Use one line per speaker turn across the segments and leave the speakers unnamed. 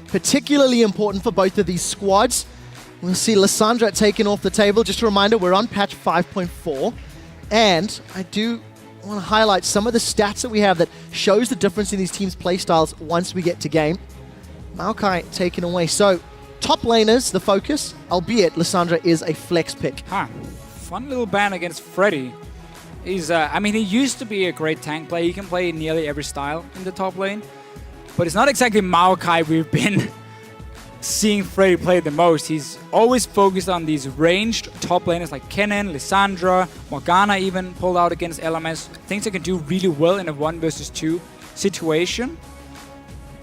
particularly important for both of these squads. We'll see Lissandra taken off the table. Just a reminder, we're on patch 5.4. And I do want to highlight some of the stats that we have that shows the difference in these teams' playstyles once we get to game. Maokai taken away. So, top laners, the focus, albeit Lissandra is a flex pick.
Fun little ban against Freddy. He's, I mean, he used to be a great tank player. He can play nearly every style in the top lane. But it's not exactly Maokai we've been seeing Freddy play the most. He's always focused on these ranged top laners like Kennen, Lissandra, Morgana even pulled out against LMS. Things that can do really well in a 1 versus 2 situation.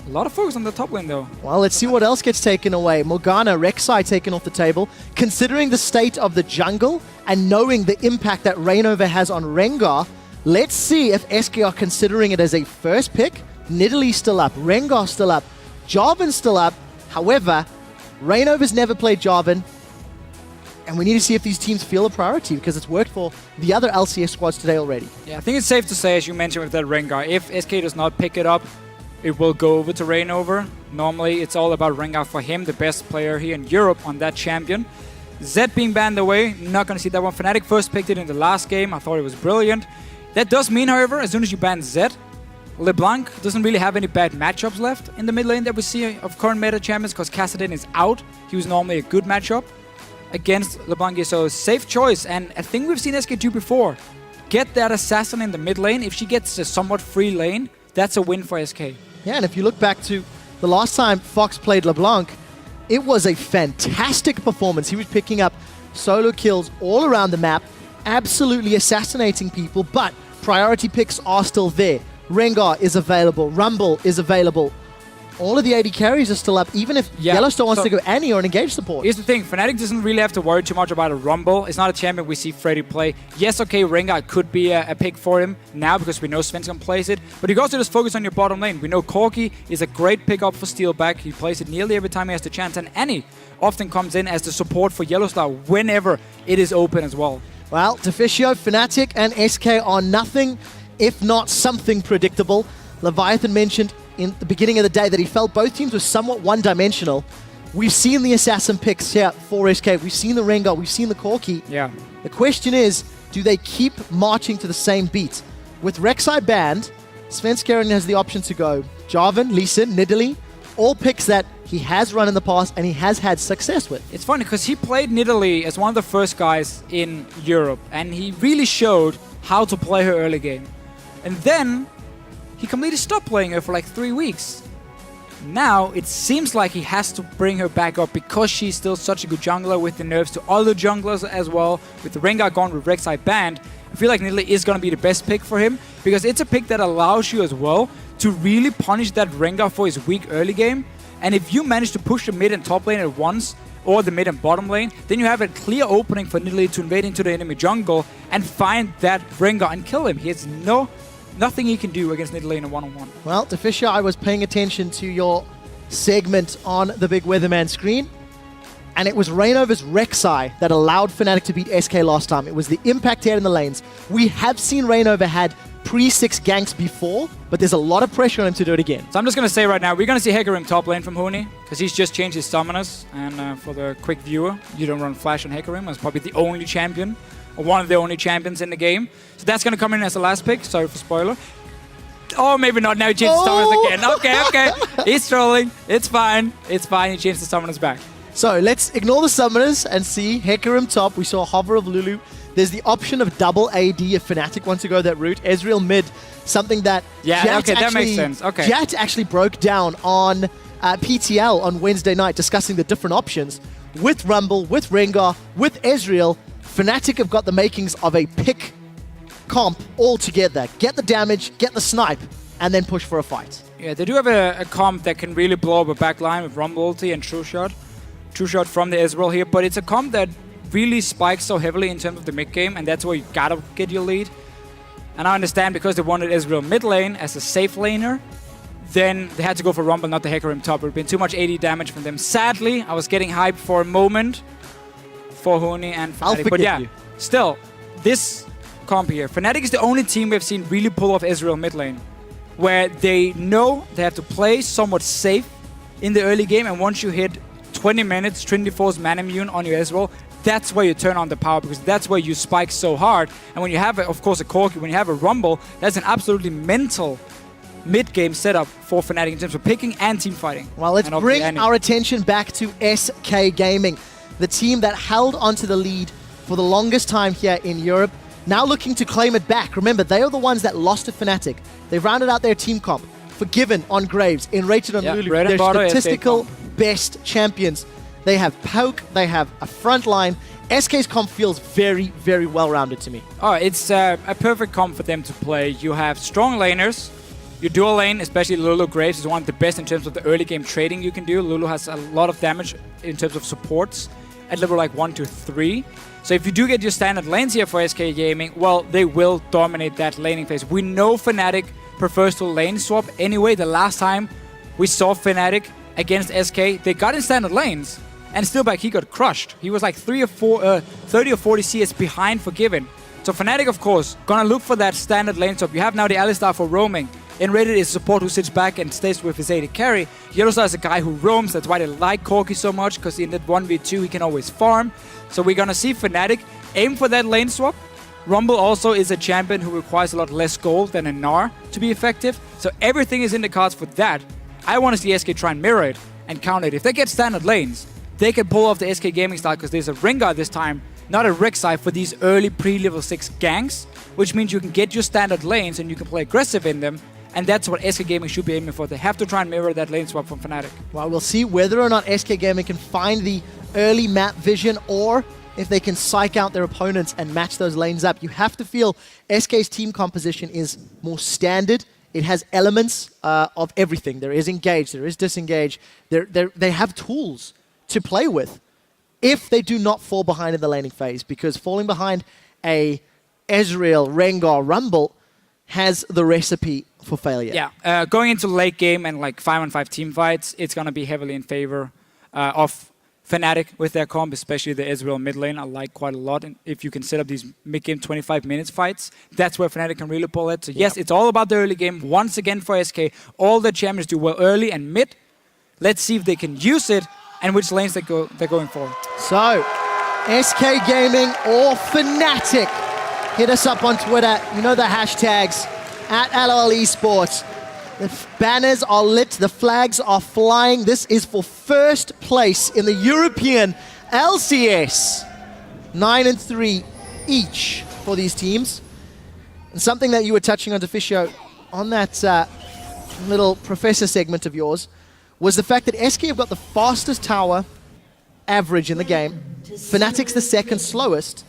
A lot of focus on the top lane though.
Well, let's see what else gets taken away. Morgana, Rek'Sai taken off the table. Considering the state of the jungle and knowing the impact that Reignover has on Rengar, let's see if SK are considering it as a first pick. Nidalee's still up, Rengar still up, Jarvan's still up. However, Reignover's never played Jarvan, and we need to see if these teams feel a priority because it's worked for the other LCS squads today already.
Yeah, I think it's safe to say, as you mentioned with that Rengar, if SK does not pick it up, it will go over to Reignover. Normally, it's all about Rengar for him, the best player here in Europe on that champion. Zed being banned away, not going to see that one. Fnatic first picked it in the last game. I thought it was brilliant. That does mean, however, as soon as you ban Zed, LeBlanc doesn't really have any bad matchups left in the mid lane that we see of current meta champions because Kassadin is out. He was normally a good matchup against LeBlanc, so safe choice. And a thing we've seen SK do before, get that assassin in the mid lane. If she gets a somewhat free lane, that's a win for SK.
Yeah, and if you look back to the last time Fox played LeBlanc, it was a fantastic performance. He was picking up solo kills all around the map, absolutely assassinating people, but priority picks are still there. Rengar is available, Rumble is available. All of the AD carries are still up, even if Yellowstone wants to go Annie or an engage support.
Here's the thing, Fnatic doesn't really have to worry too much about a Rumble. It's not a champion we see Freddy play. Yes, okay, Rengar could be a pick for him now because we know Svensson plays it, but you can also just focus on your bottom lane. We know Corki is a great pickup for Steelback. He plays it nearly every time he has the chance, and Annie often comes in as the support for Yellowstar whenever it is open as well.
Well, Deficio, Fnatic, and SK are nothing if not something predictable. Leviathan mentioned in the beginning of the day that he felt both teams were somewhat one-dimensional. We've seen the Assassin picks here for SK. We've seen the Rengar. We've seen the Corki.
Yeah.
The question is, do they keep marching to the same beat? With Rek'Sai banned, Svenskeren has the option to go Jarvan, Lee Sin, Nidalee, all picks that he has run in the past and he has had success with.
It's funny because he played Nidalee as one of the first guys in Europe, and he really showed how to play her early game. And then he completely stopped playing her for like 3 weeks. Now it seems like he has to bring her back up because she's still such a good jungler with the nerfs to other junglers as well. With the Rengar gone, with Rek'Sai banned, I feel like Nidalee is going to be the best pick for him because it's a pick that allows you as well to really punish that Rengar for his weak early game. And if you manage to push the mid and top lane at once, or the mid and bottom lane, then you have a clear opening for Nidalee to invade into the enemy jungle and find that Rengar and kill him. He has nothing he can do against Nidalee in a one-on-one.
Well, Deficio, I was paying attention to your segment on the Big Weatherman screen, and it was Reignover's Rek'Sai that allowed Fnatic to beat SK last time. It was the impact he had in the lanes. We have seen Reignover had pre-6 ganks before, but there's a lot of pressure on him to do it again.
So I'm just going to say right now, we're going to see Hecarim top lane from Huni, because he's just changed his summoners, and for the quick viewer, you don't run Flash on Hecarim. It's probably the only champion, or one of the only champions in the game. So that's going to come in as the last pick. Sorry for spoiler. Oh, maybe not. Now he changed the summoners again. Okay. He's trolling. It's fine. It's fine. He changed the summoners back.
So let's ignore the summoners and see Hecarim top. We saw a hover of Lulu. There's the option of double AD if Fnatic wants to go that route. Ezreal mid, something that
that makes sense. Okay.
Jat actually broke down on PTL on Wednesday night discussing the different options. With Rumble, with Rengar, with Ezreal, Fnatic have got the makings of a pick comp all together. Get the damage, get the snipe, and then push for a fight.
Yeah, they do have a comp that can really blow up a backline with Rumble ulti and True Shot. True Shot from the Ezreal here, but it's a comp that really spikes so heavily in terms of the mid game, and that's where you gotta get your lead. And I understand because they wanted Ezreal mid lane as a safe laner, then they had to go for Rumble, not the Hecarim top. It would have been too much AD damage from them. Sadly, I was getting hyped for a moment for Huni and Fnatic. But yeah, still, this comp here, Fnatic is the only team we've seen really pull off Ezreal mid lane, where they know they have to play somewhat safe in the early game, and once you hit 20 minutes, Trinity Force man immune on your Ezreal, that's where you turn on the power, because that's where you spike so hard. And when you have, of course, a Corki, when you have a Rumble, that's an absolutely mental mid-game setup for Fnatic in terms of picking and team fighting.
Well, let's bring our attention back to SK Gaming, the team that held onto the lead for the longest time here in Europe, now looking to claim it back. Remember, they are the ones that lost to Fnatic. They've rounded out their team comp. Forgiven on Graves, enrated on Lulu. They're statistical best champions. They have poke, they have a front line. SK's comp feels very, very well-rounded to me.
Oh, it's a perfect comp for them to play. You have strong laners. Your dual lane, especially Lulu Graves, is one of the best in terms of the early game trading you can do. Lulu has a lot of damage in terms of supports at level like 1 to 3. So if you do get your standard lanes here for SK Gaming, well, they will dominate that laning phase. We know Fnatic prefers to lane swap anyway. The last time we saw Fnatic against SK, they got in standard lanes, and Steelback, he got crushed. He was like 30 or 40 CS behind Forgiven. So Fnatic, of course, gonna look for that standard lane swap. You have now the Alistar for roaming. Enrated is support who sits back and stays with his AD carry. Yellowstar is a guy who roams. That's why they like Corki so much, because in that 1v2 he can always farm. So we're gonna see Fnatic aim for that lane swap. Rumble also is a champion who requires a lot less gold than a Gnar to be effective. So everything is in the cards for that. I want to see SK try and mirror it and counter it. If they get standard lanes, they can pull off the SK Gaming style, because there's a Rengar this time, not a Rek'Sai, for these early pre-level 6 ganks, which means you can get your standard lanes and you can play aggressive in them. And that's what SK Gaming should be aiming for. They have to try and mirror that lane swap from Fnatic.
Well, we'll see whether or not SK Gaming can find the early map vision, or if they can psych out their opponents and match those lanes up. You have to feel SK's team composition is more standard. It has elements of everything. There is engage, there is disengage. They have tools to play with if they do not fall behind in the laning phase, because falling behind a Ezreal, Rengar, Rumble has the recipe for failure.
Yeah, going into late game and like 5-on-5 team fights, it's going to be heavily in favor of Fnatic with their comp, especially the Ezreal mid lane. I like quite a lot. And if you can set up these mid-game 25 minutes fights, that's where Fnatic can really pull it. So yes, it's all about the early game. Once again for SK, all the champions do well early and mid. Let's see if they can use it and which lanes they're going for.
So, SK Gaming or Fnatic, hit us up on Twitter. You know the hashtags, at LOL Esports. The banners are lit, the flags are flying. This is for first place in the European LCS. 9-3 each for these teams. And something that you were touching on, Deficio, on that little professor segment of yours, was the fact that SK have got the fastest tower average in the game. Fnatic's the second slowest.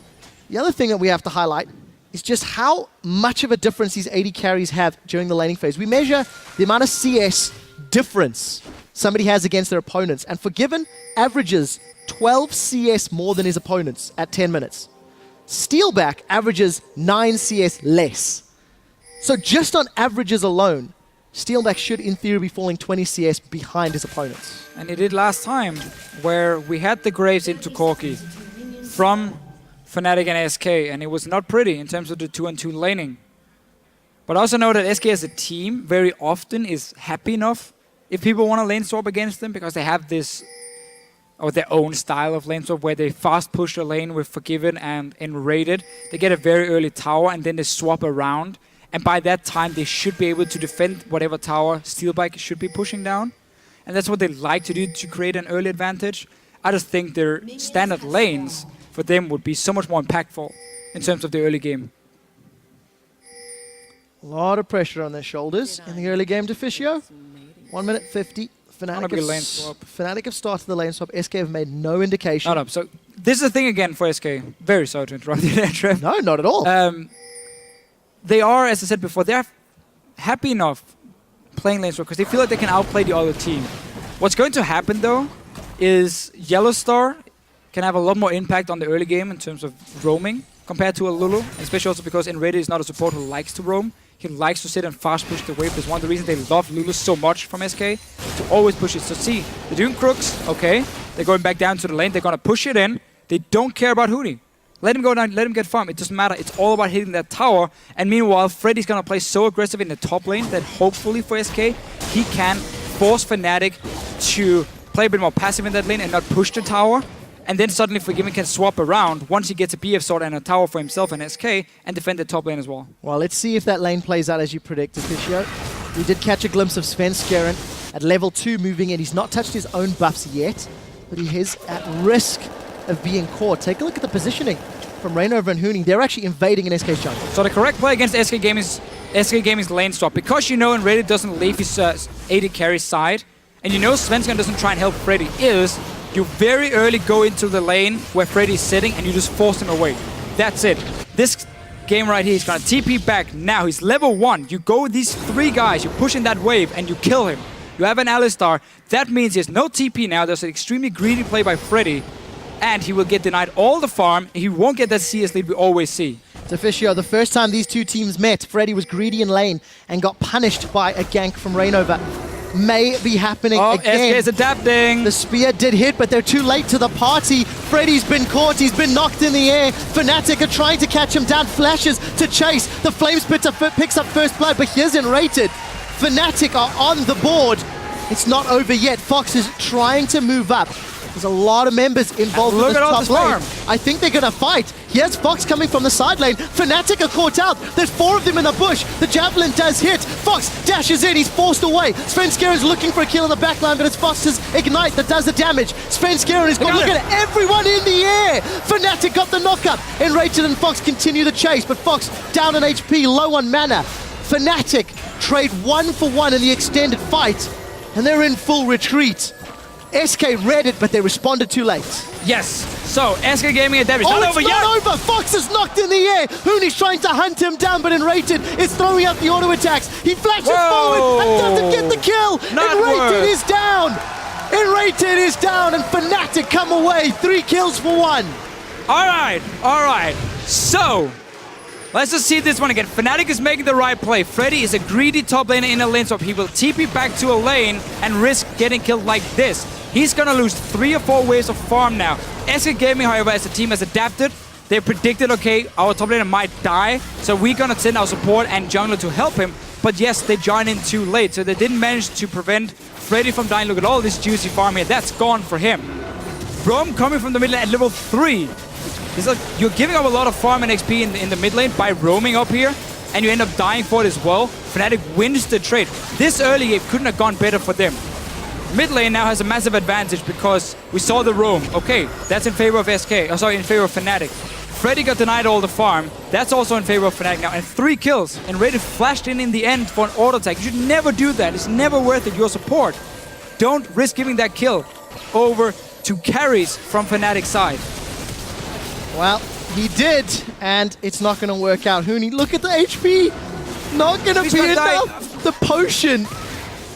The other thing that we have to highlight is just how much of a difference these AD carries have during the laning phase. We measure the amount of CS difference somebody has against their opponents, and Forgiven averages 12 CS more than his opponents at 10 minutes. Steelback averages 9 CS less. So just on averages alone, Steelback should, in theory, be falling 20 CS behind his opponents.
And he did last time, where we had the Graves into Corki from Fnatic and SK, and it was not pretty in terms of the 2-on-2 laning. But I also know that SK as a team very often is happy enough if people want to lane swap against them, because they have this, or their own style of lane swap, where they fast push the lane with Forgiven and Enrated. They get a very early tower and then they swap around. And by that time, they should be able to defend whatever tower Steelbike should be pushing down. And that's what they like to do to create an early advantage. I just think their standard lanes for them would be so much more impactful in terms of the early game.
A lot of pressure on their shoulders in the early game, Deficio. 1 minute 50. Fnatic have started the lane swap. SK have made no indication.
No. So this is the thing again for SK. Very sorry to interrupt you there, Trev.
No, not at all.
They are, as I said before, they're happy enough playing lane swap because they feel like they can outplay the other team. What's going to happen, though, is Yellowstar can have a lot more impact on the early game in terms of roaming compared to a Lulu, especially also because Enrated is not a support who likes to roam. He likes to sit and fast push the wave. That's one of the reasons they love Lulu so much from SK, to always push it. So see, they're doing crooks, okay. They're going back down to the lane. They're going to push it in. They don't care about Hootie. Let him go down, let him get farm. It doesn't matter. It's all about hitting that tower. And meanwhile, Freddy's going to play so aggressive in the top lane that hopefully for SK, he can force Fnatic to play a bit more passive in that lane and not push the tower. And then suddenly Forgiven can swap around once he gets a BF sword and a tower for himself and SK and defend the top lane as well.
Well, let's see if that lane plays out as you predicted, Fischio. We did catch a glimpse of Svenskeren at level 2 moving in. He's not touched his own buffs yet, but he is at risk of being caught. Take a look at the positioning from Reignover and Huni. They're actually invading in SK's jungle.
So the correct play against SK Gaming's lane swap, because you know Enrated doesn't leave his AD carry side, and you know Svenskeren doesn't try and help Freddy, is you very early go into the lane where Freddy is sitting and you just force him away. That's it. This game right here, he's gonna TP back now. He's level 1. You go with these 3 guys, you push in that wave and you kill him. You have an Alistar. That means he has no TP now. There's an extremely greedy play by Freddy, and he will get denied all the farm. He won't get that CS lead we always see.
Officio, the first time these two teams met, Freddy was greedy in lane and got punished by a gank from Reignover. May be happening again.
SK is adapting.
The spear did hit, but they're too late to the party. Freddy's been caught. He's been knocked in the air. Fnatic are trying to catch him down. Flashes to chase. The Flamespitter picks up first blood, but here's Enrated. Fnatic are on the board. It's not over yet. Fox is trying to move up. There's a lot of members involved in this top lane. I think they're going to fight. Here's Fox coming from the side lane. Fnatic are caught out. There's 4 of them in the bush. The Javelin does hit. Fox dashes in. He's forced away. Svenskeren's looking for a kill in the backline, but it's Fox's Ignite that does the damage. Svenskeren is going to look at everyone in the air. Fnatic got the knockup. Enrated and Fox continue the chase, but Fox down on HP, low on mana. Fnatic trade 1 for 1 in the extended fight, and they're in full retreat. SK read it, but they responded too late.
Yes. So, SK Gaming adapted.
Oh, it's not over! Fox is knocked in the air! Huni's trying to hunt him down, but Enrated is throwing out the auto attacks. He flashes forward and doesn't get the kill! Enrated is down! Enrated is down, and Fnatic come away. 3 kills for 1.
Alright. So, let's just see this one again. Fnatic is making the right play. Freddy is a greedy top laner in a lane swap. He will TP back to a lane and risk getting killed like this. He's gonna lose 3 or 4 waves of farm now. SK Gaming, however, as a team has adapted. They predicted, okay, our top laner might die, so we're gonna send our support and jungler to help him. But yes, they joined in too late, so they didn't manage to prevent Freddy from dying. Look at all this juicy farm here. That's gone for him. Braum coming from the mid lane at level 3. It's like you're giving up a lot of farm and XP in the mid lane by roaming up here, and you end up dying for it as well. Fnatic wins the trade. This early it couldn't have gone better for them. Mid lane now has a massive advantage because we saw the roam. Okay, that's in favor of SK. In favor of Fnatic. Freddy got denied all the farm. That's also in favor of Fnatic now. And 3 kills. And Rated flashed in the end for an auto attack. You should never do that. It's never worth it. Your support. Don't risk giving that kill over to carries from Fnatic's side.
Well, he did, and it's not going to work out. Huni, look at the HP. Not going to be enough. The potion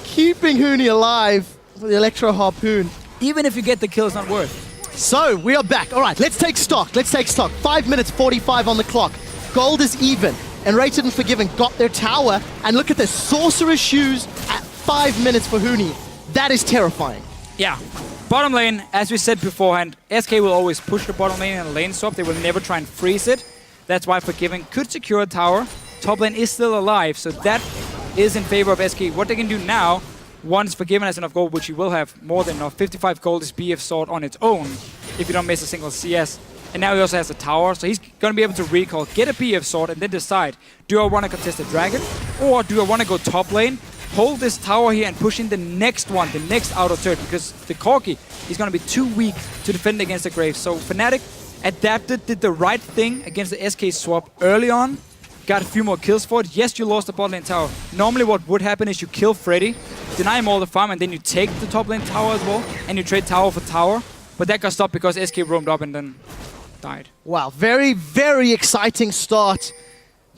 keeping Huni alive for the Electro Harpoon.
Even if you get the kill, it's not worth.
So, we are back. All right, let's take stock. 5 minutes 45 on the clock. Gold is even. And Rated and Forgiven got their tower. And look at this. Sorcerer's Shoes at 5 minutes for Huni. That is terrifying.
Yeah. Bottom lane, as we said beforehand, SK will always push the bottom lane in a lane swap. They will never try and freeze it. That's why Forgiven could secure a tower. Top lane is still alive, so that is in favor of SK. What they can do now, once Forgiven has enough gold, which he will have more than enough, 55 gold is BF sword on its own, if you don't miss a single CS. And now he also has a tower, so he's going to be able to recall, get a BF sword, and then decide, do I want to contest the dragon, or do I want to go top lane, hold this tower here and push in the next one, the next outer turret, because the Corki is going to be too weak to defend against the Graves. So Fnatic adapted, did the right thing against the SK swap early on, got a few more kills for it. Yes, you lost the bot lane tower. Normally what would happen is you kill Freddy, deny him all the farm, and then you take the top lane tower as well, and you trade tower for tower. But that got stopped because SK roamed up and then died.
Wow, very, very exciting start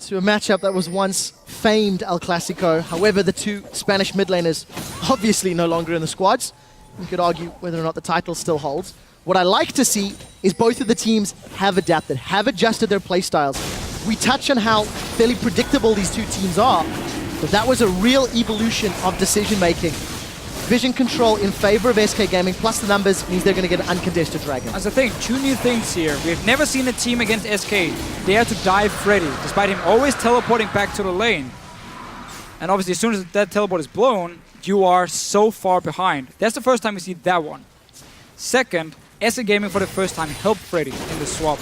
to a matchup that was once famed El Clasico. However, the 2 Spanish mid laners obviously no longer in the squads. You could argue whether or not the title still holds. What I like to see is both of the teams have adapted, have adjusted their playstyles. We touch on how fairly predictable these 2 teams are, but that was a real evolution of decision-making. Vision control in favor of SK Gaming, plus the numbers means they're going to get an uncontested dragon.
As I think, 2 new things here. We've never seen a team against SK dare to dive Freddy, despite him always teleporting back to the lane. And obviously, as soon as that teleport is blown, you are so far behind. That's the first time we see that one. Second, SK Gaming for the first time helped Freddy in the swap.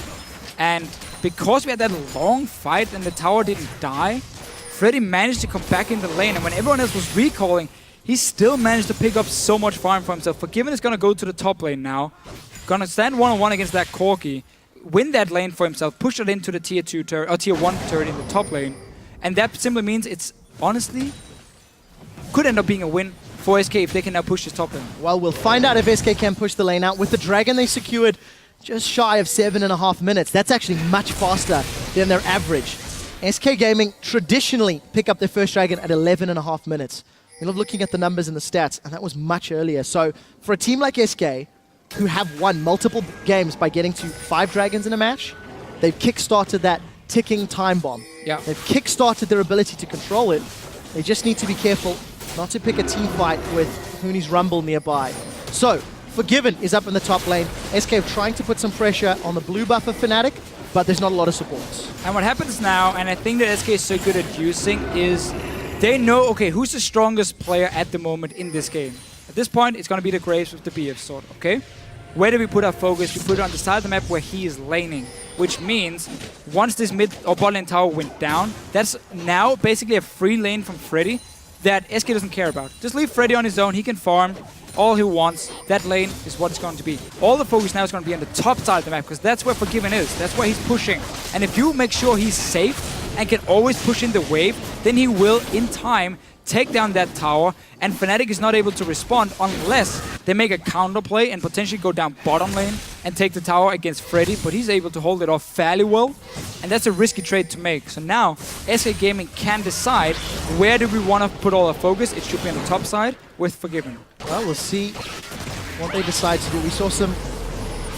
And because we had that long fight and the tower didn't die, Freddy managed to come back in the lane. And when everyone else was recalling, he still managed to pick up so much farm for himself. Forgiven is going to go to the top lane now. Going to stand one-on-one against that Corki. Win that lane for himself. Push it into the tier 2 turret, or tier 1 turret in the top lane. And that simply means it's honestly could end up being a win for SK if they can now push this top lane.
Well, we'll find out if SK can push the lane out. With the Dragon they secured just shy of 7.5 minutes. That's actually much faster than their average. SK Gaming traditionally pick up their first Dragon at 11.5 minutes. We love looking at the numbers and the stats, and that was much earlier. So for a team like SK, who have won multiple games by getting to 5 Dragons in a match, they've kickstarted that ticking time bomb.
Yeah.
They've kickstarted their ability to control it. They just need to be careful not to pick a team fight with Huni's Rumble nearby. So, Forgiven is up in the top lane. SK trying to put some pressure on the blue buff of Fnatic, but there's not a lot of support.
And what happens now, and I think that SK is so good at using, is they know, okay, who's the strongest player at the moment in this game? At this point, it's going to be the Graves with the BF sword, okay? Where do we put our focus? We put it on the side of the map where he is laning, which means once this mid or bot lane tower went down, that's now basically a free lane from Freddy that SK doesn't care about. Just leave Freddy on his own, he can farm all he wants. That lane is what it's going to be. All the focus now is going to be on the top side of the map because that's where Forgiven is. That's where he's pushing. And if you make sure he's safe and can always push in the wave, then he will, in time, take down that tower, and Fnatic is not able to respond unless they make a counter play and potentially go down bottom lane and take the tower against Freddy, but he's able to hold it off fairly well, and that's a risky trade to make. So now, SK Gaming can decide where do we want to put all our focus. It should be on the top side with Forgiven.
Well, we'll see what they decide to do. We saw some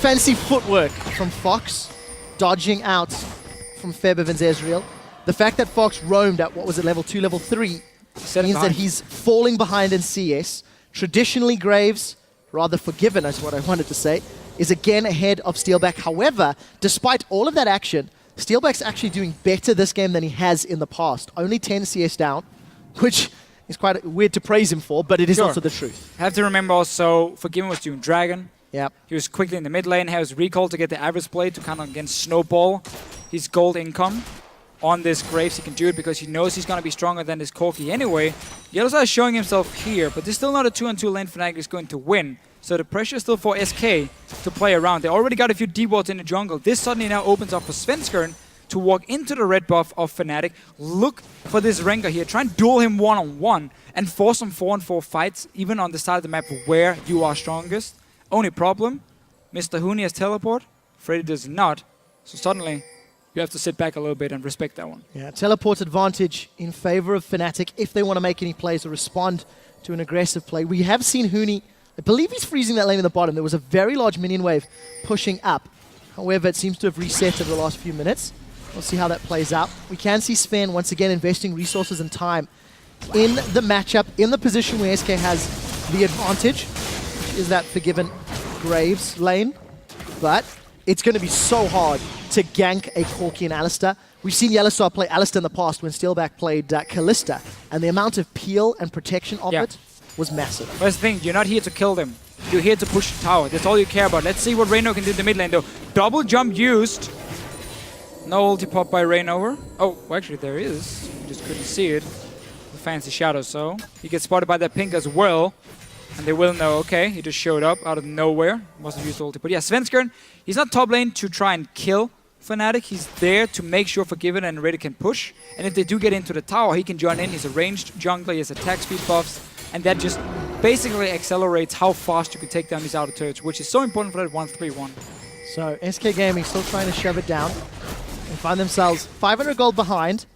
fancy footwork from Fox, dodging out from Febiv and Zezreal. The fact that Fox roamed at, what was it, level 2, level 3, means that he's falling behind in CS. Traditionally, Graves, rather Forgiven is what I wanted to say, is again ahead of Steelback. However, despite all of that action, Steelback's actually doing better this game than he has in the past. Only 10 CS down, which is quite weird to praise him for, but it is also the truth.
Have to remember also, Forgiven was doing Dragon.
Yep.
He was quickly in the mid lane, he was recalled to get the Average Blade to kind of again snowball his gold income. On this Graves, he can do it because he knows he's going to be stronger than this Corki anyway. Yellow side is showing himself here, but there's still not a 2-on-2 lane Fnatic is going to win. So the pressure is still for SK to play around. They already got a few D-wards in the jungle. This suddenly now opens up for Svenskern to walk into the red buff of Fnatic. Look for this Rengar here. Try and duel him one-on-one and force some 4-on-4 fights, even on the side of the map where you are strongest. Only problem, Mr. Huni has teleport, Freddy does not. So suddenly, you have to sit back a little bit and respect that one. Yeah,
teleport advantage in favor of Fnatic if they want to make any plays or respond to an aggressive play. We have seen Huni, I believe he's freezing that lane in the bottom. There was a very large minion wave pushing up. However, it seems to have reset over the last few minutes. We'll see how that plays out. We can see Sven once again investing resources and time in the matchup, in the position where SK has the advantage, which is that Forgiven Graves lane. But it's going to be so hard to gank a Corki and Alistar. We've seen Yellowstar play Alistar in the past when Steelback played Kalista, and the amount of peel and protection of it was massive.
But that's the thing, you're not here to kill them. You're here to push the tower. That's all you care about. Let's see what Reyno can do in the mid lane, though. Double jump used. No ulti pop by Reynover. Oh, well, actually there is. You just couldn't see it. The fancy shadow, so. He gets spotted by that pink as well. And they will know, okay, he just showed up out of nowhere. Wasn't used ulti. But yeah, Svenskern, he's not top lane to try and kill Fnatic. He's there to make sure Forgiven and Reyna can push. And if they do get into the tower, he can join in. He's a ranged jungler, he has attack speed buffs. And that just basically accelerates how fast you can take down these outer turrets, which is so important for that 1-3-1.
So SK Gaming still trying to shove it down and find themselves 500 gold behind,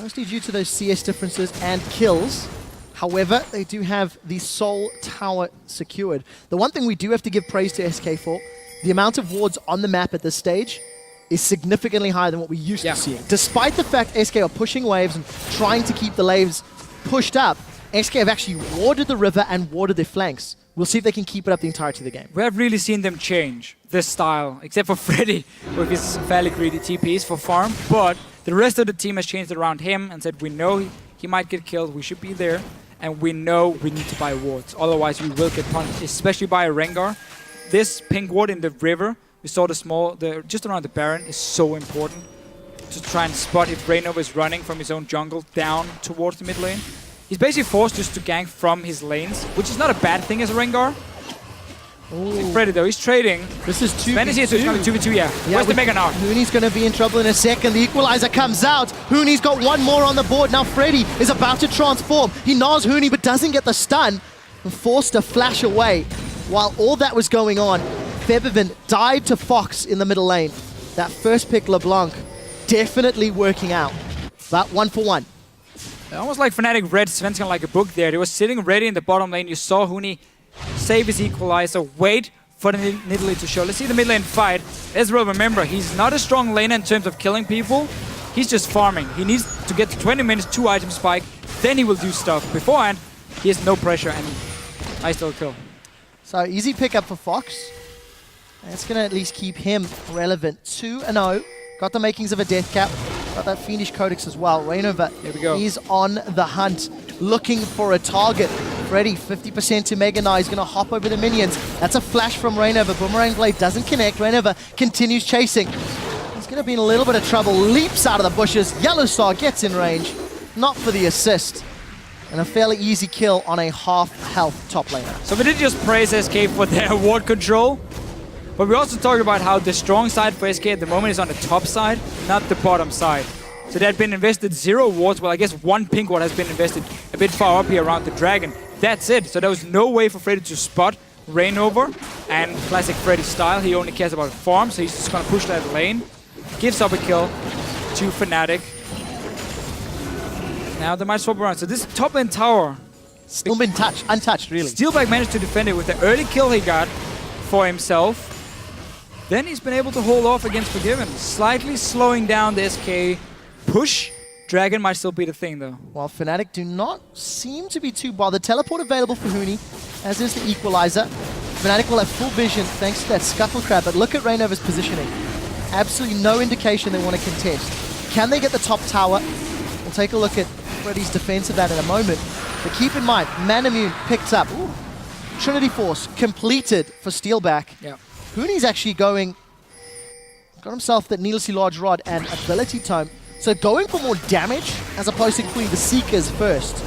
mostly due to those CS differences and kills. However, they do have the Soul Tower secured. The one thing we do have to give praise to SK for, the amount of wards on the map at this stage is significantly higher than what we used to see. Despite the fact SK are pushing waves and trying to keep the waves pushed up, SK have actually warded the river and warded their flanks. We'll see if they can keep it up the entirety of the game.
We have really seen them change this style, except for Freddy with his fairly greedy TPs for farm. But the rest of the team has changed it around him and said, we know he might get killed, we should be there. and we know we need to buy wards. Otherwise, we will get punished, especially by a Rengar. This pink ward in the river, we saw just around the Baron, is so important to try and spot if Reynova is running from his own jungle down towards the mid lane. He's basically forced just to gank from his lanes, which is not a bad thing as a Rengar. Freddy though, he's trading.
This is 2v2.
Fantasy is going to 2v2, yeah. Where's the Mega now?
Hooney's going to be in trouble in a second. The equalizer comes out. Hooney's got one more on the board. Now Freddy is about to transform. He gnaws Hooney but doesn't get the stun. And forced to flash away. While all that was going on, Febiven died to Fox in the middle lane. That first pick LeBlanc definitely working out. But 1 for 1.
Almost like Fnatic read Svensson like a book there. They were sitting ready in the bottom lane. You saw Hooney save his equalizer, wait for the Nidalee to show. Let's see the mid lane fight. Ezreal, remember, he's not a strong laner in terms of killing people. He's just farming. He needs to get to 20 minutes, 2 item spike, then he will do stuff. Beforehand, he has no pressure and nice little kill.
So easy pickup for Fox. That's going to at least keep him relevant. 2-0. Got the makings of a death cap. Got that Fiendish Codex as well. Reynova,
here we go.
He's on the hunt, looking for a target. Freddy, 50% to Mega Knight. He's going to hop over the minions. That's a flash from Reynova. Boomerang Blade doesn't connect. Reynova continues chasing. He's going to be in a little bit of trouble. Leaps out of the bushes. Yellow Star gets in range. Not for the assist. And a fairly easy kill on a half-health top laner.
So we did just praise SK for their ward control. But we also talked about how the strong side for SK at the moment is on the top side, not the bottom side. So there had been invested 0 wards. Well, I guess 1 pink ward has been invested a bit far up here around the dragon. That's it. So there was no way for Freddy to spot Reignover. And classic Freddy style, he only cares about farm, so he's just going to push that lane. Gives up a kill to Fnatic. Now they might swap around. So this top lane tower...
Still been untouched, really.
Steelback managed to defend it with the early kill he got for himself. Then he's been able to hold off against Forgiven, slightly slowing down the SK push. Dragon might still be the thing, though.
Well, Fnatic do not seem to be too bothered. Teleport available for Hooney, as is the equalizer. Fnatic will have full vision thanks to that Scuttle Crab, but look at Reignover's positioning. Absolutely no indication they want to contest. Can they get the top tower? We'll take a look at Freddy's defense of that in a moment. But keep in mind, Manamune picked up. Ooh. Trinity Force completed for Steelback.
Yeah.
Hooney's actually got himself that needlessly large rod and ability tome. So going for more damage as opposed to including the Seekers first.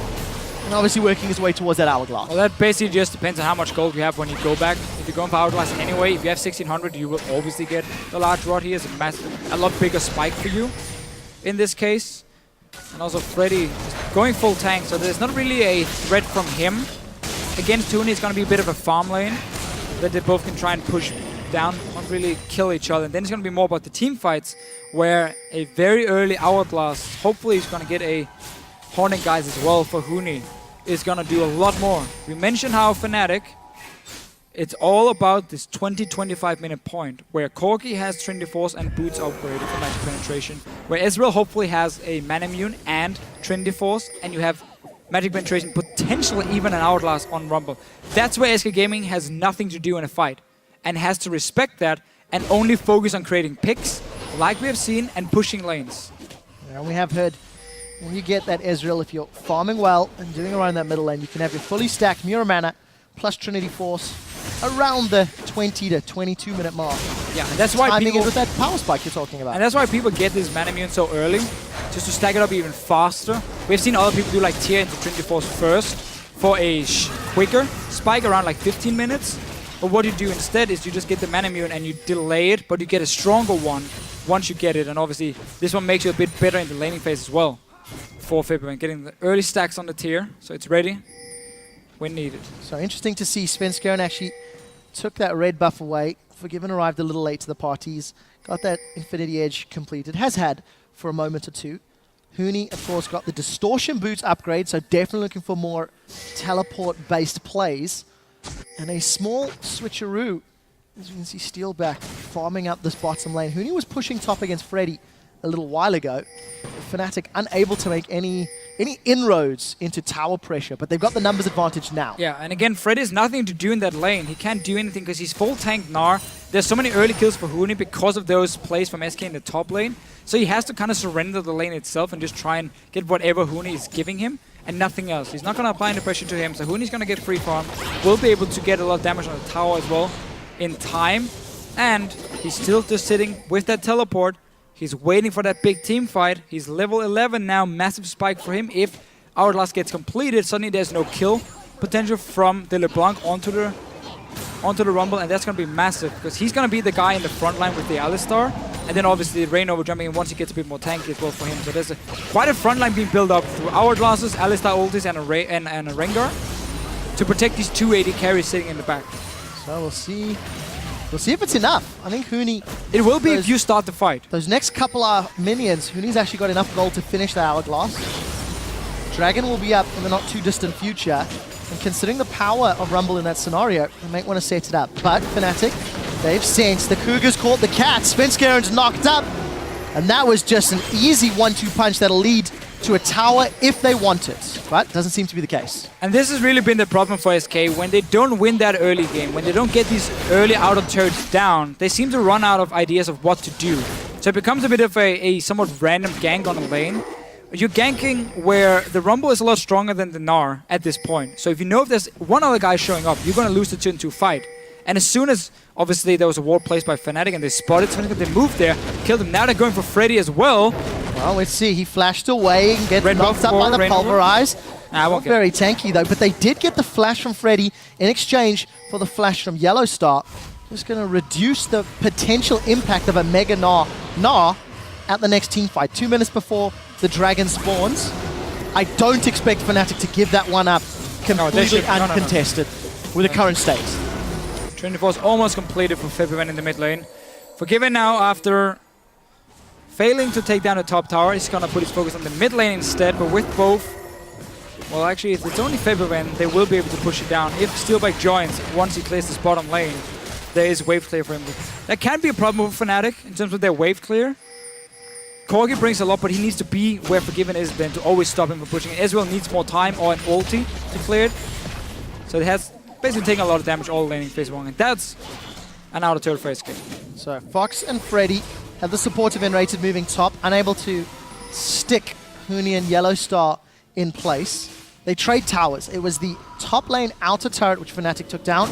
And obviously working his way towards that Hourglass.
Well, that basically just depends on how much gold you have when you go back. If you're going for Hourglass anyway, if you have 1600, you will obviously get the large rod here. It's a lot bigger spike for you in this case. And also Freddy going full tank, so there's not really a threat from him. Against Hooney, it's going to be a bit of a farm lane that they both can try and push down, not really kill each other. And then it's going to be more about the team fights, where a very early Hourglass, hopefully he's going to get a Hornet guys as well for Hooney, is going to do a lot more. We mentioned how Fnatic, it's all about this 20-25 minute point, where Corki has Trinity Force and Boots upgraded for magic penetration, where Ezreal hopefully has a Manamune and Trinity Force, and you have magic penetration, potentially even an Hourglass on Rumble. That's where SK Gaming has nothing to do in a fight, and has to respect that and only focus on creating picks, like we have seen, and pushing lanes.
And we have heard, when you get that Ezreal, if you're farming well and doing around that middle lane, you can have your fully stacked Mirror Mana plus Trinity Force around the 20 to 22 minute mark.
Yeah, and that's why
timing
people...
it with that power spike you're talking about.
And that's why people get this Manamune so early, just to stack it up even faster. We've seen other people do like tier into Trinity Force first for a quicker spike around like 15 minutes. But what you do instead is you just get the Manamune and you delay it, but you get a stronger one once you get it. And obviously, this one makes you a bit better in the laning phase as well for Fibber, getting the early stacks on the tier, so it's ready when needed.
So interesting to see Svenskeren actually took that red buff away. Forgiven arrived a little late to the parties. Got that Infinity Edge completed. Has had for a moment or two. Hooney, of course, got the Distortion Boots upgrade, so definitely looking for more teleport-based plays. And a small switcheroo, as you can see Steelback farming up this bottom lane. Hooney was pushing top against Freddy a little while ago. Fnatic unable to make any inroads into tower pressure, but they've got the numbers advantage now.
Yeah, and again, Freddy has nothing to do in that lane. He can't do anything because he's full tank Gnar. There's so many early kills for Hooney because of those plays from SK in the top lane. So he has to kind of surrender the lane itself and just try and get whatever Hooney is giving him. and nothing else. He's not going to apply any pressure to him, so Huni's going to get free farm. Will be able to get a lot of damage on the tower as well in time. And he's still just sitting with that teleport. He's waiting for that big team fight. He's level 11 now, massive spike for him. If Hourglass gets completed, suddenly there's no kill potential from the LeBlanc onto the Rumble, and that's going to be massive because he's going to be the guy in the front line with the Alistar, and then obviously Reignover jumping in once he gets a bit more tanky as well for him. So there's quite a front line being built up through Hourglasses, Alistar ultis, and a Rengar to protect these 280 carries sitting in the back.
So we'll see. We'll see if it's enough. I think Huni...
It will be if you start the fight.
Those next couple of minions, Huni's actually got enough gold to finish the Hourglass. Dragon will be up in the not too distant future. And considering the power of Rumble in that scenario, they might want to set it up. But Fnatic, they've sensed. The Cougar's caught the cat. Svenskeren knocked up. And that was just an easy 1-2 punch that'll lead to a tower if they want it. But doesn't seem to be the case.
And this has really been the problem for SK. When they don't win that early game, when they don't get these early outer turrets down, they seem to run out of ideas of what to do. So it becomes a bit of a somewhat random gank on a lane. You're ganking where the Rumble is a lot stronger than the Gnar at this point. So if you know if there's one other guy showing up, you're going to lose the 2-2 fight. And as soon as, obviously, there was a ward placed by Fnatic and they spotted Fnatic, they moved there, killed him. Now they're going for Freddy as well.
Well, let's see. He flashed away and gets knocked up by the Pulverize. Not very tanky, though. But they did get the flash from Freddy in exchange for the flash from Yellowstar. Just going to reduce the potential impact of a Mega Gnar at the next team fight. 2 minutes before the Dragon spawns. I don't expect Fnatic to give that one up completely uncontested with the current stakes.
Trinity Force almost completed for February in the mid lane. Forgiven now after failing to take down the top tower. He's going to put his focus on the mid lane instead, but with both... Well, actually, if it's only February, they will be able to push it down. If Steelbike joins, once he clears this bottom lane, there is wave clear for him. That can be a problem for Fnatic in terms of their wave clear. Corgi brings a lot, but he needs to be where Forgiven is then to always stop him from pushing. Ezreal needs more time or an ulti to clear it. So it has basically taken a lot of damage all laning phase 1, and that's an outer turret for SK.
So Fox and Freddy have the support of Enrated moving top, unable to stick Huni and Yellowstar in place. They trade towers. It was the top lane outer turret which Fnatic took down.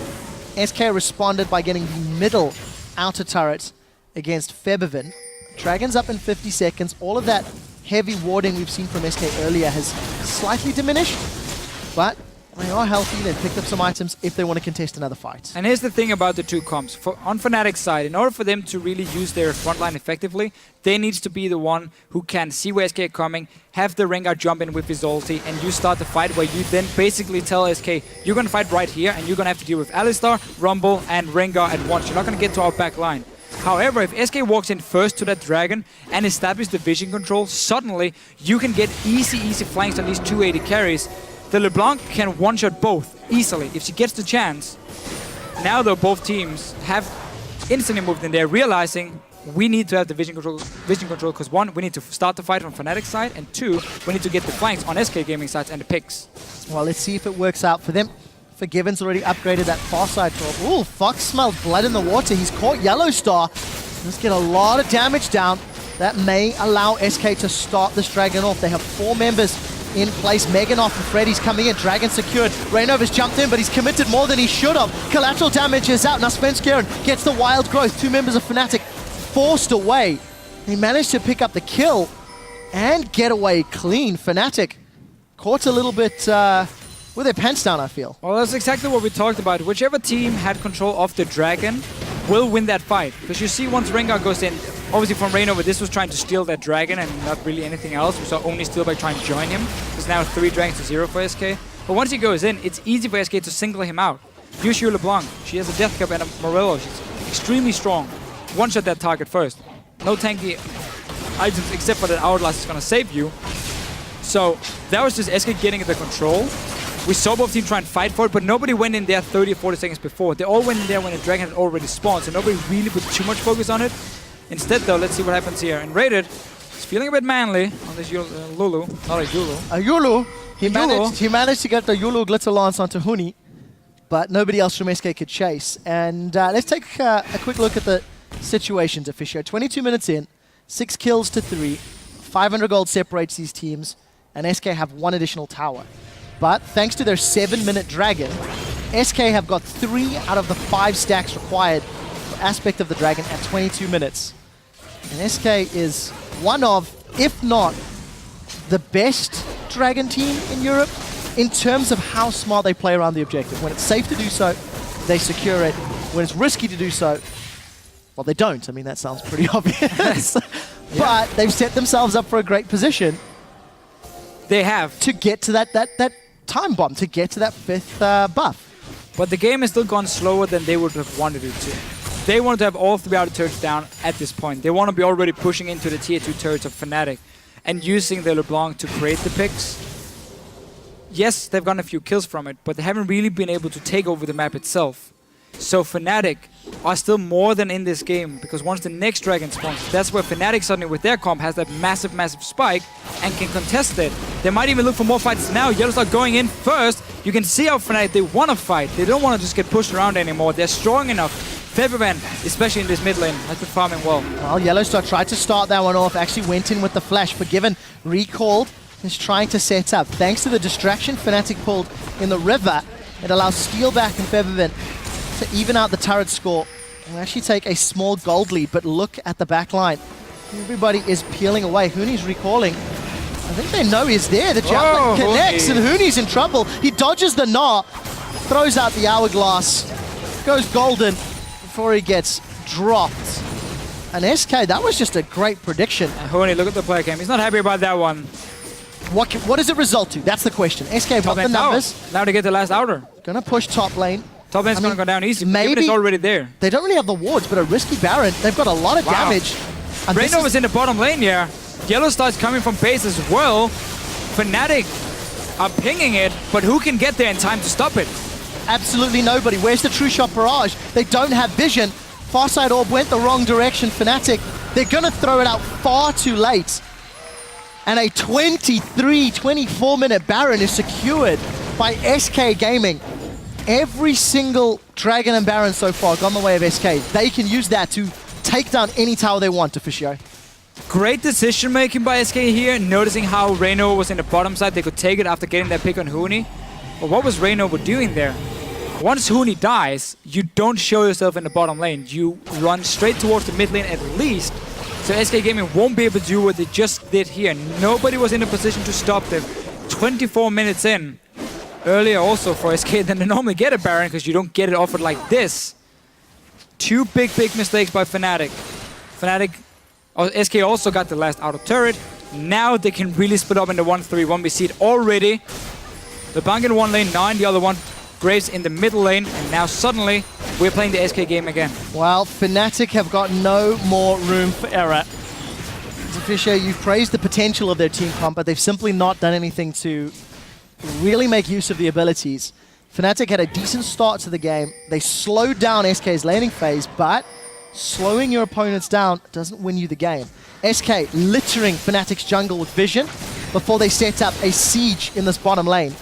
SK responded by getting the middle outer turret against Febiven. Dragon's up in 50 seconds. All of that heavy warding we've seen from SK earlier has slightly diminished, but they are healthy. They've picked up some items if they want to contest another fight.
And here's the thing about the two comps. On Fnatic's side, in order for them to really use their front line effectively, they need to be the one who can see where SK are coming, have the Rengar jump in with his ulti, and you start the fight where you then basically tell SK, you're going to fight right here, and you're going to have to deal with Alistar, Rumble, and Rengar at once. You're not going to get to our back line. However, if SK walks in first to that Dragon and establishes the vision control, suddenly you can get easy flanks on these 280 carries. The LeBlanc can one-shot both easily if she gets the chance. Now though, both teams have instantly moved in there, realizing we need to have the vision control because one, we need to start the fight from Fnatic's side, and two, we need to get the flanks on SK Gaming sides and the picks.
Well, let's see if it works out for them. Forgiven's already upgraded that far side drop. Ooh, Fox smelled blood in the water. He's caught Yellowstar. Let's get a lot of damage down. That may allow SK to start this Dragon off. They have 4 members in place. Meganoff and Freddy's coming in. Dragon secured. Reignover's jumped in, but he's committed more than he should have. Collateral damage is out. Now Svenskeren gets the wild growth. 2 members of Fnatic forced away. They managed to pick up the kill and get away clean. Fnatic caught a little bit with their pants down, I feel.
Well, that's exactly what we talked about. Whichever team had control of the Dragon will win that fight. Because you see once Rengar goes in, obviously from Reignover, this was trying to steal that Dragon and not really anything else. We saw only Steelbike trying to join him. There's now 3 Dragons to 0 for SK. But once he goes in, it's easy for SK to single him out. Use your LeBlanc. She has a Death Cup and a Morello. She's extremely strong. One-shot that target first. No tanky items except for that Hourglass is going to save you. So that was just SK getting the control. We saw both teams try and fight for it, but nobody went in there 30 or 40 seconds before. They all went in there when the Dragon had already spawned, so nobody really put too much focus on it. Instead, though, let's see what happens here. And Rated is feeling a bit manly on this Lulu, not a Yulu.
A Yulu. He managed to get the Yulu Glitter Lance onto Huni, but nobody else from SK could chase. And let's take a quick look at the situation to Fisher. 22 minutes in, 6 kills to 3, 500 gold separates these teams. and SK have 1 additional tower. But thanks to their 7-minute Dragon, SK have got 3 out of the 5 stacks required for aspect of the Dragon at 22 minutes. And SK is one of, if not the best Dragon team in Europe in terms of how smart they play around the objective. When it's safe to do so, they secure it. When it's risky to do so, well, they don't. I mean, that sounds pretty obvious. But they've set themselves up for a great position.
They have.
To get to that time bomb, to get to that 5th buff.
But the game has still gone slower than they would have wanted it to. They wanted to have all 3 outer turrets down at this point. They want to be already pushing into the tier 2 turrets of Fnatic and using the LeBlanc to create the picks. Yes, they've gotten a few kills from it, but they haven't really been able to take over the map itself. So Fnatic are still more than in this game, because once the next Dragon spawns, that's where Fnatic suddenly with their comp has that massive, massive spike and can contest it. They might even look for more fights now. Yellowstar going in first. You can see how Fnatic, they want to fight. They don't want to just get pushed around anymore. They're strong enough. Featherman, especially in this mid lane, has been farming well.
Well, Yellowstar tried to start that one off, actually went in with the flash. Forgiven, recalled, is trying to set up. Thanks to the distraction Fnatic pulled in the river, it allows Steelback and Featherman to even out the turret score and actually take a small gold lead. But look at the back line. Everybody is peeling away. Hooney's recalling. I think they know he's there. The javelin connects and Hooney's in trouble. He dodges the gnaw, throws out the hourglass, goes golden before he gets dropped. And SK, that was just a great prediction.
And Hooney, look at the play cam. He's not happy about that one.
What does it result to? That's the question. SK have got the numbers.
Now to get the last outer.
Gonna push top lane.
Top lane's gonna go down easy.
Maybe
it's already there.
They don't really have the wards, but a risky Baron. They've got a lot of damage.
Rainova's in the bottom lane here. Yellowstar's coming from base as well. Fnatic are pinging it, but who can get there in time to stop it?
Absolutely nobody. Where's the True Shot Barrage? They don't have vision. Farside Orb went the wrong direction. Fnatic, they're gonna throw it out far too late. And a 24-minute Baron is secured by SK Gaming. Every single Dragon and Baron so far gone the way of SK. They can use that to take down any tower they want, Officio.
Great decision making by SK here, noticing how Raynova was in the bottom side. They could take it after getting that pick on Hooney. But what was Raynova doing there? Once Hooney dies, you don't show yourself in the bottom lane. You run straight towards the mid lane at least. So SK Gaming won't be able to do what they just did here. Nobody was in a position to stop them. 24 minutes in. Earlier also for SK than they normally get a Baron, because you don't get it offered like this. 2 big mistakes by Fnatic. SK also got the last outer turret. Now they can really split up in the 1-3-1 seed already. The Bank in one lane, 9 the other one. Graves in the middle lane, and now suddenly we're playing the SK game again.
Well, Fnatic have got no more room for error. Fisher, you've praised the potential of their team comp, but they've simply not done anything to really make use of the abilities. Fnatic had a decent start to the game. They slowed down SK's laning phase, but slowing your opponents down doesn't win you the game. SK littering Fnatic's jungle with vision before they set up a siege in this bottom lane.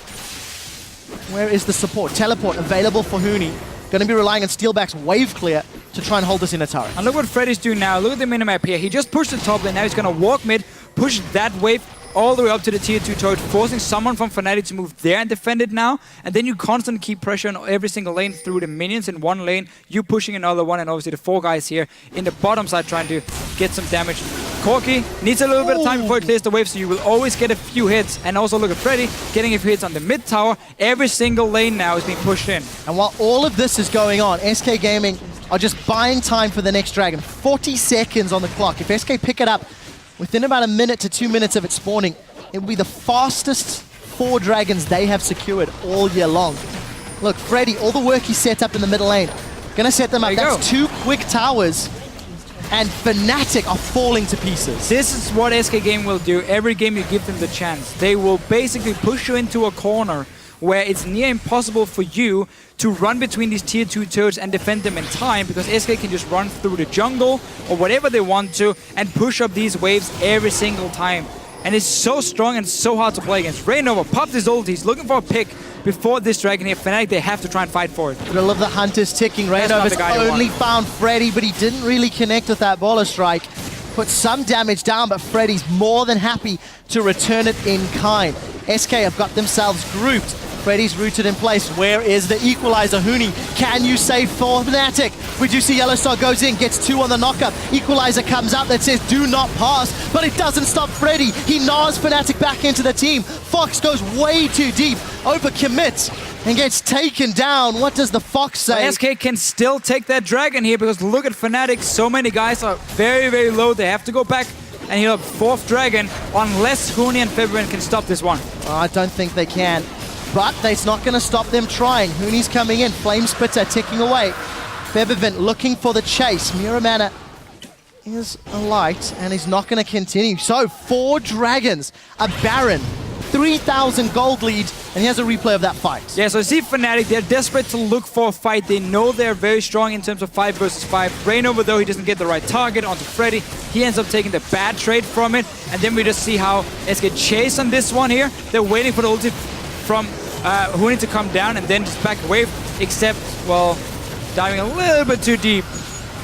Where is the support? Teleport available for Hooney. Going to be relying on Steelback's wave clear to try and hold this in a turret.
And look what Freddy's doing now. Look at the minimap here. He just pushed the top lane. Now he's going to walk mid, push that wave all the way up to the tier 2 turret, forcing someone from Fnatic to move there and defend it now. And then you constantly keep pressure on every single lane through the minions in one lane, you pushing another one, and obviously the 4 guys here in the bottom side trying to get some damage. Corki needs a little bit of time before he clears the wave, so you will always get a few hits. And also look at Freddy getting a few hits on the mid tower. Every single lane now is being pushed in.
And while all of this is going on, SK Gaming are just buying time for the next Dragon. 40 seconds on the clock. If SK pick it up within about a minute to 2 minutes of it spawning, it will be the fastest 4 Dragons they have secured all year long. Look, Freddy, all the work he set up in the middle lane, gonna set them up. That's 2 quick towers, and Fnatic are falling to pieces.
This is what SK Game will do every game you give them the chance. They will basically push you into a corner where it's near impossible for you to run between these tier 2 turrets and defend them in time, because SK can just run through the jungle or whatever they want to and push up these waves every single time. And it's so strong and so hard to play against. Raynova popped his ult. He's looking for a pick before this Dragon here. Fnatic, they have to try and fight for it.
I love the hunt is ticking. Raynova's only found Freddy, but he didn't really connect with that baller strike. put some damage down, but Freddy's more than happy to return it in kind. SK have got themselves grouped. Freddy's rooted in place. Where is the equalizer? Huni, can you save for Fnatic? We do see Yellowstar goes in, gets 2 on the knockup. Equalizer comes out that says do not pass, but it doesn't stop Freddy. He gnaws Fnatic back into the team. Fox goes way too deep, overcommits, and gets taken down. What does the Fox say?
SK can still take that dragon here because look at Fnatic. So many guys are very, very low. They have to go back and heal up 4th dragon unless Huni and Febiven can stop this one.
I don't think they can, but it's not going to stop them trying. Huni's coming in, Flame Spitter ticking away. Febiven looking for the chase. Miramana is a light and he's not going to continue. So 4 dragons, a Baron, 3,000 gold lead, and he has a replay of that fight.
Yeah, so see Fnatic, they're desperate to look for a fight. They know they're very strong in terms of 5 versus 5. Rainover, though, he doesn't get the right target onto Freddy. He ends up taking the bad trade from it, and then we just see how SK chase on this one here. They're waiting for the ulti from Huni to come down and then just back away, except, well, diving a little bit too deep.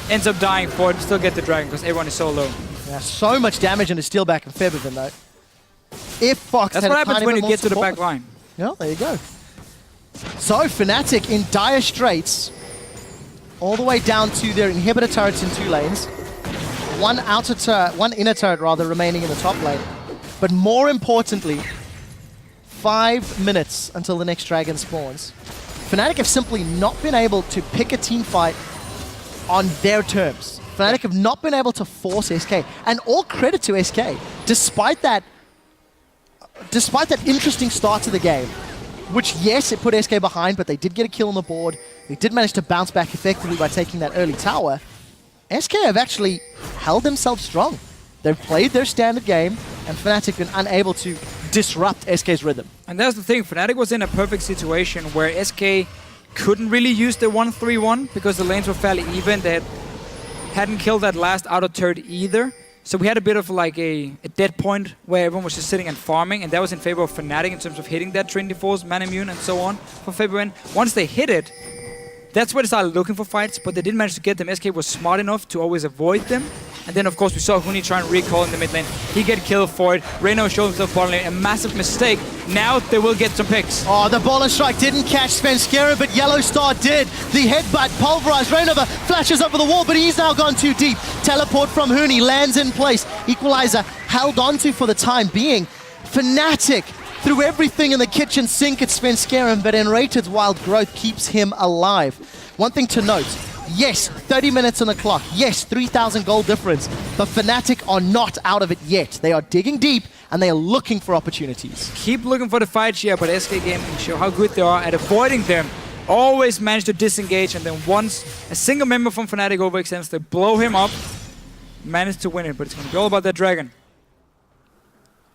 Ends up dying for it, still get the dragon because everyone is so low.
Yeah, so much damage into steal back and Febiven, though. If Fox
That's
had
what
a
happens
tiny
when
bit
you
more
get to the
support.
back line.
Yeah, there you go. So Fnatic in dire straits, all the way down to their inhibitor turrets in 2 lanes. One inner turret rather remaining in the top lane. But more importantly, 5 minutes until the next dragon spawns. Fnatic have simply not been able to pick a team fight on their terms. Fnatic have not been able to force SK, and all credit to SK, despite that interesting start to the game, which, yes, it put SK behind, but they did get a kill on the board. They did manage to bounce back effectively by taking that early tower. SK have actually held themselves strong. They've played their standard game, and Fnatic been unable to disrupt SK's rhythm.
And that's the thing, Fnatic was in a perfect situation where SK couldn't really use the 1-3-1 because the lanes were fairly even. They hadn't killed that last outer turret either. So we had a bit of like a dead point where everyone was just sitting and farming, and that was in favor of Fnatic in terms of hitting that Trinity Force, Man Immune, and so on for Febiven. Once they hit it, that's where they started looking for fights, but they didn't manage to get them. SK was smart enough to always avoid them. And then, of course, we saw Huni try and recall in the mid lane. He get killed for it. Reno showed himself bottom lane. A massive mistake. Now they will get some picks.
Oh, the ball and strike didn't catch Svenskeren, but Yellowstar did. The headbutt pulverized. Rainover flashes over the wall, but he's now gone too deep. Teleport from Huni lands in place. Equalizer held onto for the time being. Fnatic threw everything in the kitchen sink at Svenskeren, but Enrated's wild growth keeps him alive. One thing to note, yes, 30 minutes on the clock. Yes, 3,000 gold difference. But Fnatic are not out of it yet. They are digging deep, and they are looking for opportunities.
Keep looking for the fights here, but SK Gaming show how good they are at avoiding them. Always manage to disengage, and then once a single member from Fnatic overextends, they blow him up. Manage to win it, but it's going to be all about that dragon.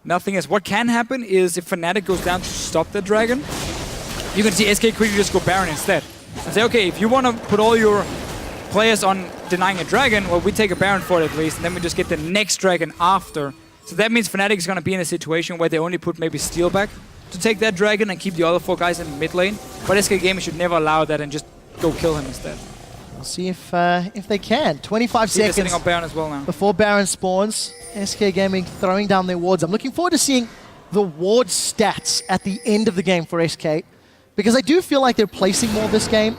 Nothing else. What can happen is if Fnatic goes down to stop the dragon, you can see SK quickly just go Baron instead. And say, okay, if you want to put all your players on denying a dragon, well, we take a Baron for it at least, and then we just get the next dragon after. So that means Fnatic is going to be in a situation where they only put maybe Steel back to take that dragon and keep the other 4 guys in the mid lane. But SK Gaming should never allow that and just go kill him instead.
We'll see if they can. 25
See, they're
seconds
setting up Baron as well now.
before Baron spawns. SK Gaming throwing down their wards. I'm looking forward to seeing the ward stats at the end of the game for SK, because I do feel like they're placing more this game,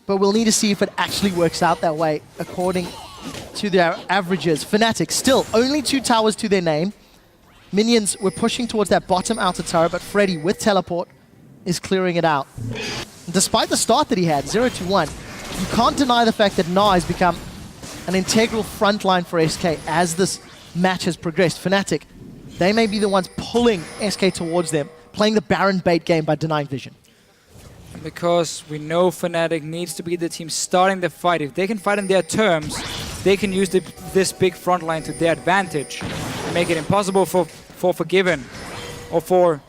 but we'll need to see if it actually works out that way according to their averages. Fnatic still only 2 towers to their name. Minions were pushing towards that bottom outer tower, but Freddy with teleport is clearing it out. And despite the start that he had, 0-1, you can't deny the fact that Na has become an integral frontline for SK as this match has progressed. Fnatic, they may be the ones pulling SK towards them, playing the Baron bait game by denying vision.
And because we know Fnatic needs to be the team starting the fight. If they can fight on their terms, they can use this big front line to their advantage. Make it impossible for Forgiven or for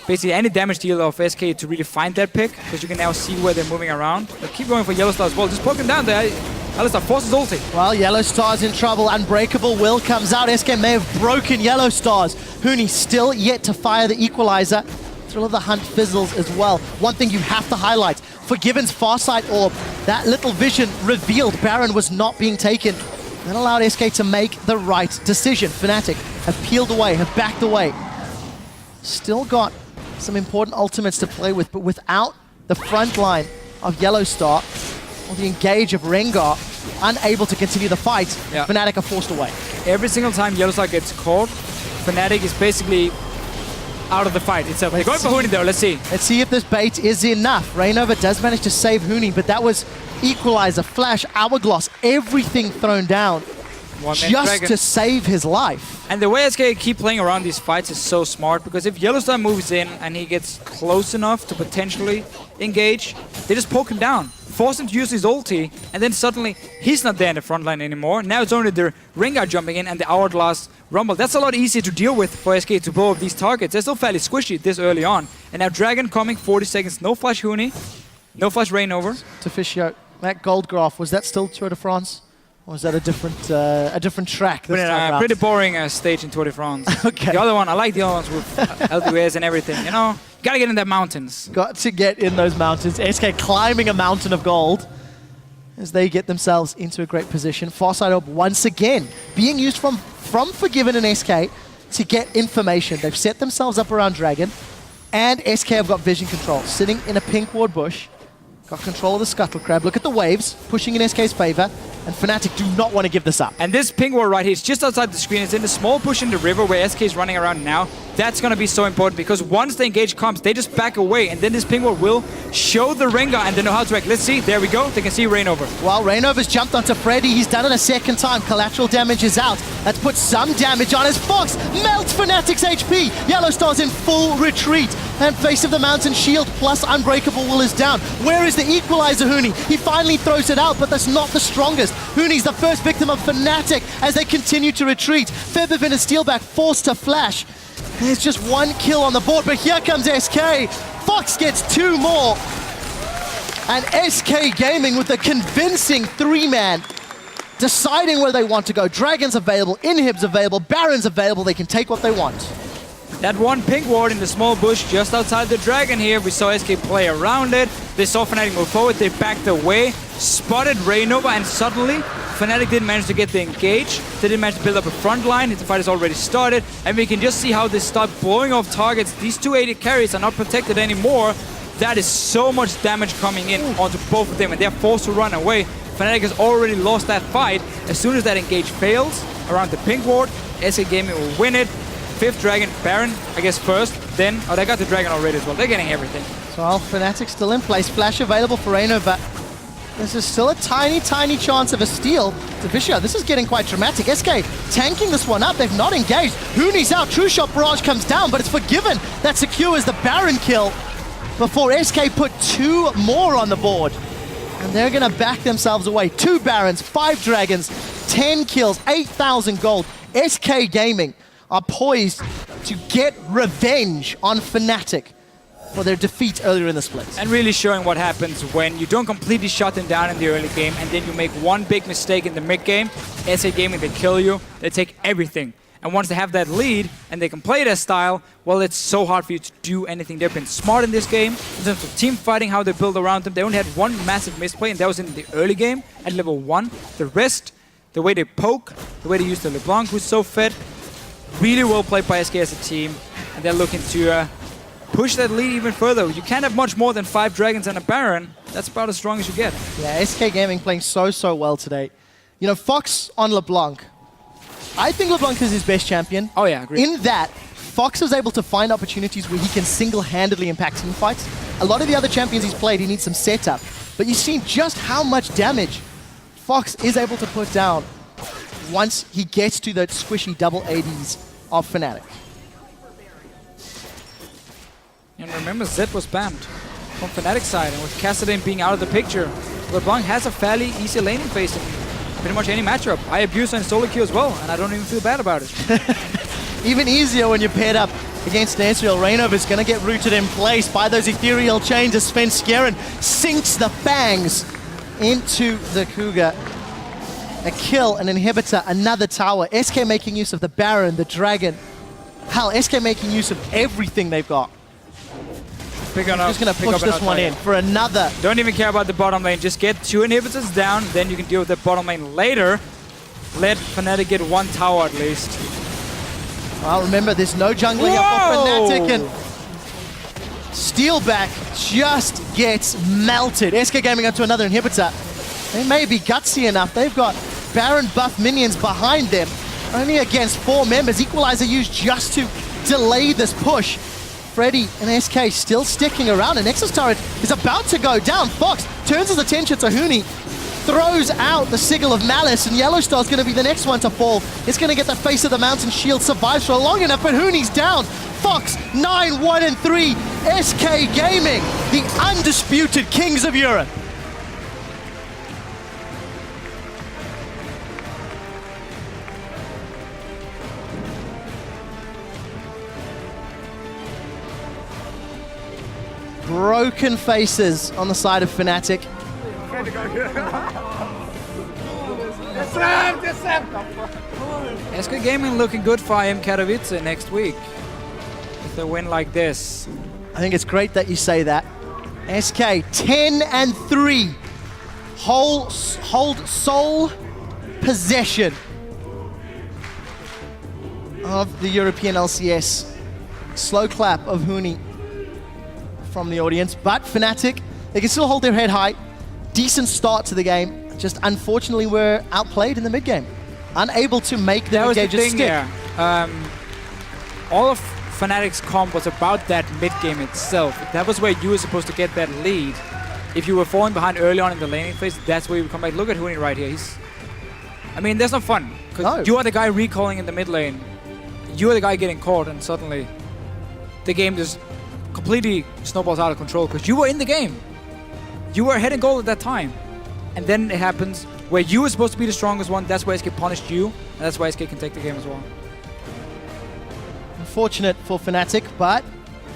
basically any damage dealer of SK to really find that pick, because you can now see where they're moving around. But keep going for Yellowstar as well. Just poke him down there. Alistar forces ulti.
Well, Yellowstar's in trouble. Unbreakable Will comes out. SK may have broken Yellowstars. Huni still yet to fire the equalizer. Thrill of the Hunt fizzles as well. One thing you have to highlight, Forgiven's Farsight Orb, that little vision revealed Baron was not being taken That allowed SK to make the right decision. Fnatic have peeled away, have backed away. Still got some important ultimates to play with, but without the front line of Yellowstar, or the engage of Rengar, unable to continue the fight, Fnatic are forced away.
Every single time Yellowstar gets caught, Fnatic is basically out of the fight itself. They're going for Huni though, let's see.
Let's see if this bait is enough. Rainova does manage to save Huni, but that was Equalizer, Flash, Hourglass, everything thrown down just to save his life.
And the way SK keep playing around these fights is so smart, because if Yellowstar moves in and he gets close enough to potentially engage, they just poke him down, force him to use his ulti, and then suddenly he's not there in the front line anymore. Now it's only the Rengar jumping in and the Hourglass Rumble. That's a lot easier to deal with for SK to blow up these targets. They're still fairly squishy this early on. And now Dragon coming, 40 seconds, no flash Huni, no flash Rainover.
To Fisio, that gold graph, was that still Tour de France? Or was that a different track this time around?
Pretty boring stage in Tour de France.
Okay.
The other one, I like the other ones with LCS and everything, you know? Gotta get in the mountains.
Got to get in those mountains. SK climbing a mountain of gold as they get themselves into a great position. Farsight Orb once again being used from Forgiven and SK to get information. They've set themselves up around Dragon, and SK have got vision control. Sitting in a pink ward bush, got control of the Scuttle Crab. Look at the waves, pushing in SK's favor, and Fnatic do not want to give this up.
And this ping ward right here is just outside the screen. It's in the small push in the river where SK is running around now. That's going to be so important, because once the engage comes, they just back away, and then this ping ward will show the Rengar, and they know how to act. Let's see. There we go. They can see Rainover.
Well, Rainover's jumped onto Freddy. He's done it a second time. Collateral damage is out. Let's put some damage on as Fox melts Fnatic's HP. Yellowstar's in full retreat. And Face of the Mountain shield plus Unbreakable Will is down. Where is the Equalizer, Huni? He finally throws it out, but that's not the strongest. Huni's the first victim of Fnatic as they continue to retreat. Febiven and Steelback forced to flash. There's just one kill on the board, but here comes SK. Fox gets two more. And SK Gaming with a convincing three-man, deciding where they want to go. Dragon's available, Inhib's available, Baron's available. They can take what they want.
That one pink ward in the small bush just outside the Dragon here. We saw SK play around it. They saw Fnatic move forward. They backed away, spotted Rainova, and suddenly Fnatic didn't manage to get the engage. They didn't manage to build up a front line. The fight has already started. And we can just see how they start blowing off targets. These 280 carries are not protected anymore. That is so much damage coming in onto both of them, and they're forced to run away. Fnatic has already lost that fight. As soon as that engage fails around the pink ward, SK Gaming will win it. Fifth Dragon, Baron, I guess first, then, oh, they got the Dragon already as well. They're getting everything.
So Fnatic still in place. Flash available for Rainova. This is still a tiny, tiny chance of a steal to Visio. This is getting quite dramatic. SK tanking this one up. They've not engaged. Huni's out. True Shot Barrage comes down, but it's Forgiven that secures the Baron kill before SK put two more on the board. And they're going to back themselves away. 2 Barons, 5 Dragons, 10 kills, 8,000 gold. SK Gaming are poised to get revenge on Fnatic for their defeat earlier in the split.
And really showing what happens when you don't completely shut them down in the early game and then you make one big mistake in the mid game. SK Gaming, they kill you, they take everything. And once they have that lead and they can play their style, well, it's so hard for you to do anything. They've been smart in this game in terms of team fighting, how they build around them. They only had one massive misplay, and that was in the early game at level 1. The rest, the way they poke, the way they use the LeBlanc, who's so fed, really well played by SK as a team, and they're looking to push that lead even further. You can't have much more than 5 Dragons and a Baron. That's about as strong as you get.
Yeah, SK Gaming playing so well today. You know, Fox on LeBlanc. I think LeBlanc is his best champion.
Oh yeah, agreed.
In that, Fox is able to find opportunities where he can single-handedly impact team fights. A lot of the other champions he's played, he needs some setup. But you've seen just how much damage Fox is able to put down once he gets to the squishy double 80s of Fnatic.
And remember, Zed was banned from Fnatic's side, and with Kassadin being out of the picture, LeBlanc has a fairly easy laning phase in pretty much any matchup. I abuse and solo queue as well, and I don't even feel bad about it.
Even easier when you're paired up against Nazriel. Rainova is going to get rooted in place by those ethereal chains as Sven Skjeren sinks the fangs into the Cougar. A kill, an inhibitor, another tower. SK making use of the Baron, the Dragon. Hell, SK making use of everything they've got. Just going to push this one in for another.
Don't even care about the bottom lane. Just get 2 inhibitors down, then you can deal with the bottom lane later. Let Fnatic get one tower at least.
Well, remember, there's no jungling up for Fnatic, and Steelback just gets melted. SK Gaming up to another inhibitor. They may be gutsy enough. They've got Baron buff minions behind them. Only against 4 members. Equalizer used just to delay this push. Freddy and SK still sticking around. And Nexus turret is about to go down. Fox turns his attention to Huni. Throws out the Sigil of Malice, and Yellowstar's going to be the next one to fall. It's going to get the face of the mountain shield, survives for long enough, but Huni's down. Fox, 9-1-3. SK Gaming, the undisputed kings of Europe. Broken faces on the side of Fnatic.
SK Gaming looking good for IM Katowice next week. If they win like this.
I think it's great that you say that. SK 10-3. Hold sole possession of the European LCS. Slow clap of Huni from the audience, but Fnatic, they can still hold their head high. Decent start to the game. Just unfortunately were outplayed in the mid game. Unable to make their engages stick.
Yeah. All of Fnatic's comp was about that mid game itself. That was where you were supposed to get that lead. If you were falling behind early on in the laning phase, that's where you would come back. Look at Huni right here. I mean, that's not fun. Because you are the guy recalling in the mid lane. You are the guy getting caught, and suddenly the game just completely snowballs out of control because you were in the game. You were ahead and goal at that time. And then it happens where you were supposed to be the strongest one. That's why SK punished you, and that's why SK can take the game as well.
Unfortunate for Fnatic, but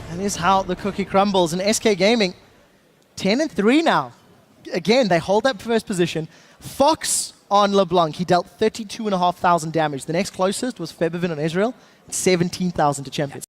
that is how the cookie crumbles. And SK Gaming, 10-3 now. Again, they hold that first position. Fox on LeBlanc, he dealt 32,500 damage. The next closest was Febivin on Ezreal, 17,000 to champions.